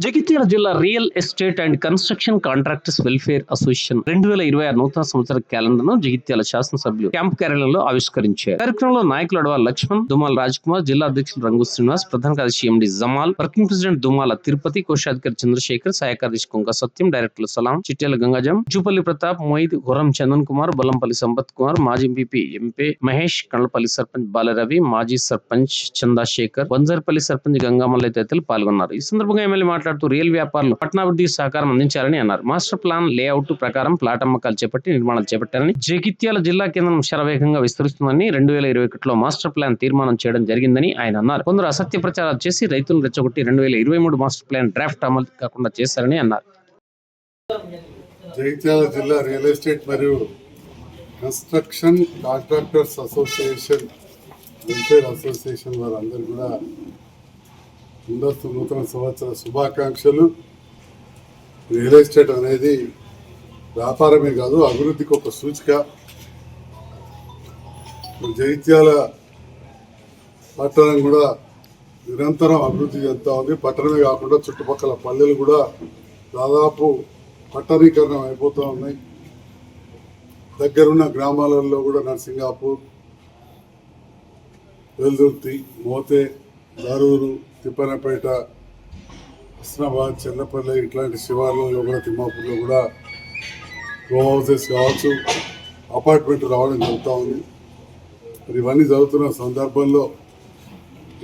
జగిత్యాల జిల్లా real estate and construction contractors welfare association 2026 నూతన సంవత్సర క్యాలెండర్ ను జగిత్యాల శాసనసభ్యులు క్యాంప్ కార్యాలయంలో ఆవిష్కరించారు. కార్యక్రమంలో నాయకులు అడవాల లక్ష్మణ్, దుమాల రాజ్కుమార్, జిల్లా అధ్యక్షులు రంగు శ్రీనివాస్, ప్రధాన కార్యదర్శి ఎండి జమాల్, వర్కింగ్ ప్రెసిడెంట్ దుమాల తిరుపతి, కోశాధికారి చంద్రశేఖర్, సహాయ కార్యదర్శి కుంక సత్యం, డైరెక్టర్లు సలాం, చిట్యాల గంగాజం, జూపల్లి ప్రతాప్, మొయిద్, గుర్రం చందన్ కుమార్, బల్లంపల్లి సంపత్ కుమార్, మాజీ ఎంపీ ఎంపీ మహేష్, కండ్లపల్లి సర్పంచ్ బాలరవి, మాజీ సర్పంచ్ చందాశేఖర్, బంజారపల్లి సర్పంచ్ గంగామల్లయ్య తదితరులు పాల్గొన్నారు. ఈ సందర్భంగా ఎమ్మెల్యే మాట్లాడుతూ రియల్ వ్యాపారులు పట్టణాభివృద్ధికి సహకారం అందించాలని అన్నారు. మాస్టర్ ప్లాన్ లేఅవుట్ ప్రకారం ప్లాట్ అమ్మకాలు చేపట్టి నిర్మాణాలు చేపట్టారని, జగిత్యాల జిల్లా కేంద్రం శరవేగంగా విస్తరిస్తుందని 2021లో మాస్టర్ ప్లాన్ తీర్మానం చేయడం జరిగిందని ఆయన అన్నారు. కొందరు అసత్య ప్రచారాలు చేసి రైతులను రెచ్చగొట్టి 2023 మాస్టర్ ప్లాన్ డ్రాఫ్ట్ అమలు కాకుండా చేశారని అన్నారు. జగిత్యాల జిల్లా రియల్ ఎస్టేట్ మరియు construction contractors association welfare association వారందరూ కూడా ముందస్తు నూతన సంవత్సర శుభాకాంక్షలు. రియల్ ఎస్టేట్ అనేది వ్యాపారమే కాదు, అభివృద్ధికి ఒక సూచిక. జగిత్యాల పట్టణం కూడా నిరంతరం అభివృద్ధి చెందుతూ ఉంది. పట్టణమే కాకుండా చుట్టుపక్కల పల్లెలు కూడా దాదాపు పట్టణీకరణం అయిపోతూ ఉన్నాయి. దగ్గరున్న గ్రామాలలో కూడా నర్సింగాపూర్, వెల్దుర్తి, మోతే, దరూరు, తిప్పనపేట, హస్నాబాద్, చెన్నపల్లి ఇట్లాంటి శివార్లలో కూడా, తిమ్మాపూర్లో కూడా రో హౌసెస్ కావచ్చు, అపార్ట్మెంట్ రావడం జరుగుతూ ఉంది. మరి ఇవన్నీ జరుగుతున్న సందర్భంలో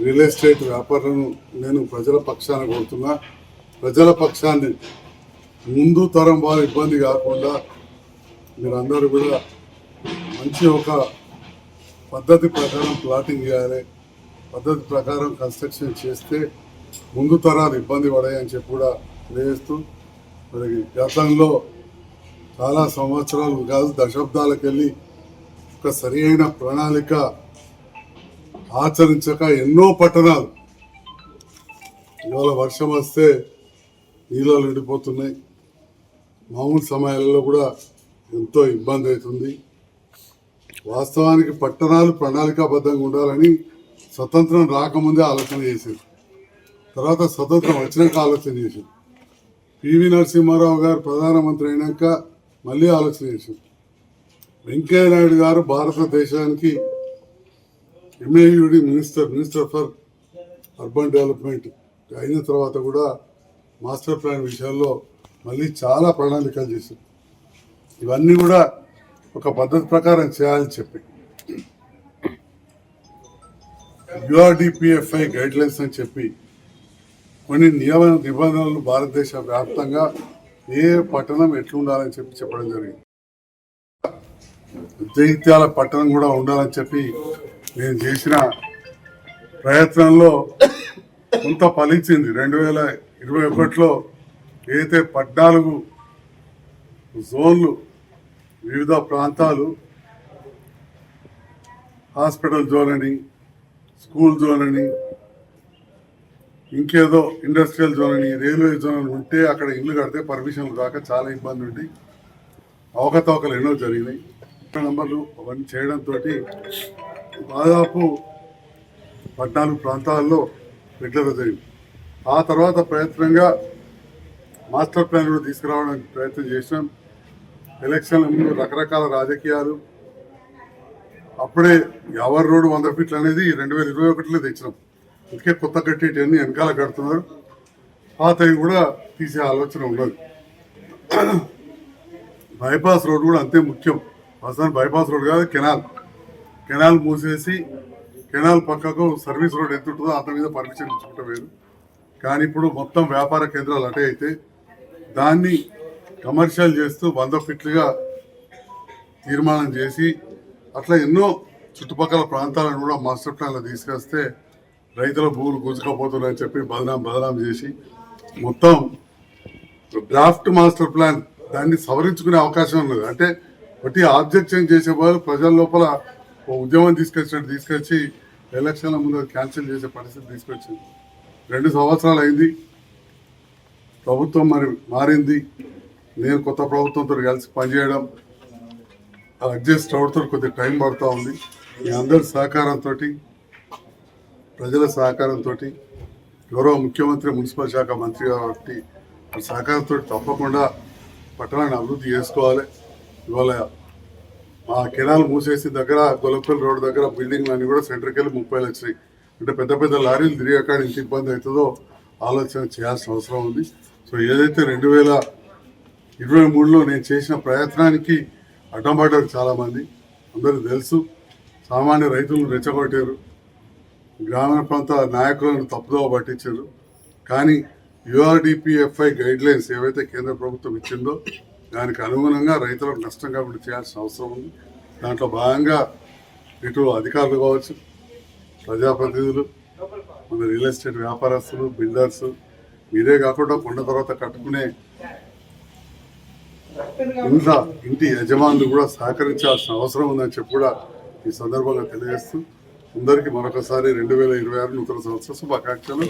రియల్ ఎస్టేట్ వ్యాపారులను నేను ప్రజల పక్షాన కోరుతున్నా. ప్రజల పక్షాన్ని ముందు తరం వారు ఇబ్బంది కాకుండా మీరందరూ కూడా మంచి ఒక పద్ధతి ప్రకారం ప్లాటింగ్ చేయాలి. పద్ధతి ప్రకారం కన్స్ట్రక్షన్ చేస్తే ముందు తరాలు ఇబ్బంది పడాయని చెప్పి కూడా తెలియజేస్తూ, మరి గతంలో చాలా సంవత్సరాలు కాదు దశాబ్దాలకు వెళ్ళి ఒక సరి అయిన ప్రణాళిక ఆచరించక ఎన్నో పట్టణాలు ఇవాళ వర్షం వస్తే నీళ్ళు నిండిపోతున్నాయి. మామూలు సమయాలలో కూడా ఎంతో ఇబ్బంది అవుతుంది. వాస్తవానికి పట్టణాలు ప్రణాళికాబద్ధంగా ఉండాలని స్వతంత్రం రాకముందే ఆలోచన చేశారు. తర్వాత స్వతంత్రం వచ్చినాక ఆలోచన చేశారు. పివి నరసింహారావు గారు ప్రధానమంత్రి అయినాక మళ్ళీ ఆలోచన చేశారు. వెంకయ్యనాయుడు గారు భారతదేశానికి MAUD minister for urban development అయిన తర్వాత కూడా మాస్టర్ ప్లాన్ విషయాల్లో మళ్ళీ చాలా ప్రణాళికలు చేశారు. ఇవన్నీ కూడా ఒక పద్ధతి ప్రకారం చేయాలని చెప్పి URDPFI గైడ్లైన్స్ అని చెప్పి కొన్ని నిబంధనలు భారతదేశ వ్యాప్తంగా ఏ పట్టణం ఎట్లుండాలని చెప్పి చెప్పడం జరిగింది. జగిత్యాల పట్టణం కూడా ఉండాలని చెప్పి నేను చేసిన ప్రయత్నంలో కొంత ఫలించింది. 2021లో ఏదైతే 14 జోన్లు, వివిధ ప్రాంతాలు, హాస్పిటల్ జోన్ అని, స్కూల్ జోన్ అని, ఇంకేదో ఇండస్ట్రియల్ జోన్ అని, రైల్వే జోన్ అని ఉంటే అక్కడ ఇల్లు కడితే పర్మిషన్లు రాక చాలా ఇబ్బంది ఉండి అవకతవకలు ఎన్నో జరిగినాయి. నంబర్లు అవన్నీ చేయడంతో దాదాపు 14 ప్రాంతాల్లో రెగ్యులర్ జరిగింది. ఆ తర్వాత ప్రయత్నంగా మాస్టర్ ప్లాన్ కూడా తీసుకురావడానికి ప్రయత్నం చేసినాం. ఎలక్షన్ల ముందు రకరకాల రాజకీయాలు, అప్పుడే ఎవరి రోడ్డు 100 ఫీట్లు అనేది 2021లో తెచ్చినాం. అందుకే కొత్త కట్టేటివన్నీ వెనకాల కడుతున్నారు. పాతవి కూడా తీసే ఆలోచన ఉండదు. బైపాస్ రోడ్ కూడా అంతే ముఖ్యం. అసలు బైపాస్ రోడ్ కాదు, కెనాల్ మూసేసి కెనాల్ పక్కకు సర్వీస్ రోడ్ ఎంత ఉంటుందో అంత మీద పర్మిషన్ ఇచ్చుకుంటూ వేరు. కానీ ఇప్పుడు మొత్తం వ్యాపార కేంద్రాలు అటే అయితే దాన్ని కమర్షియల్ చేస్తూ 100 ఫీట్లుగా తీర్మానం చేసి అట్లా ఎన్నో చుట్టుపక్కల ప్రాంతాలను కూడా మాస్టర్ ప్లాన్లో తీసుకొస్తే రైతుల భూములు గుంజుకపోతున్నాయని చెప్పి బదనాం చేసి మొత్తం డ్రాఫ్ట్ మాస్టర్ ప్లాన్ దాన్ని సవరించుకునే అవకాశం ఉన్నది. అంటే ఒకటి ఆబ్జెక్షన్ చేసే వాళ్ళు ప్రజల లోపల ఉద్యమం తీసుకొచ్చి ఎలక్షన్ల ముందు క్యాన్సిల్ చేసే పరిస్థితి తీసుకొచ్చింది. 2 సంవత్సరాలు అయింది. ప్రభుత్వం మరి మారింది. నేను కొత్త ప్రభుత్వంతో కలిసి పనిచేయడం, అడ్జస్ట్ అవుతూ కొద్దిగా టైం పడుతూ ఉంది. మీ అందరి సహకారంతో, ప్రజల సహకారంతో గౌరవ ముఖ్యమంత్రి మున్సిపల్ శాఖ మంత్రి కాబట్టి సహకారంతో తప్పకుండా పట్టణాన్ని అభివృద్ధి చేసుకోవాలి. ఇవాళ మా కెనాల్ మూసేసి దగ్గర గొల్లపల్లి రోడ్ దగ్గర బిల్డింగ్ అన్ని కూడా సెంటర్కి వెళ్ళి 30 లక్షలు. అంటే పెద్ద పెద్ద లారీలు తిరిగాక ఎంత ఇబ్బంది అవుతుందో ఆలోచన చేయాల్సిన అవసరం ఉంది. సో ఏదైతే 2023లో నేను చేసిన ప్రయత్నానికి అడ్డంపడ్డారు చాలామంది, అందరూ తెలుసు. సామాన్య రైతులను రెచ్చగొట్టారు, గ్రామీణ ప్రాంత నాయకులను తప్పుదోవ పట్టించారు. కానీ URDPFI గైడ్లైన్స్ ఏవైతే కేంద్ర ప్రభుత్వం ఇచ్చిందో దానికి అనుగుణంగా రైతులకు నష్టం కాకుండా చేయాల్సిన అవసరం ఉంది. దాంట్లో భాగంగా ఇటు అధికారులు కావచ్చు, ప్రజాప్రతినిధులు, మన రియల్ ఎస్టేట్ వ్యాపారస్తులు, బిల్డర్స్, మీరే కాకుండా కొండ తర్వాత కట్టుకునే ఇంటి యజమానులు కూడా సహకరించాల్సిన అవసరం ఉందని చెప్పి కూడా ఈ సందర్భంగా తెలియజేస్తూ అందరికీ మరొకసారి 2026 నూతన సంవత్సర శుభాకాంక్షలు.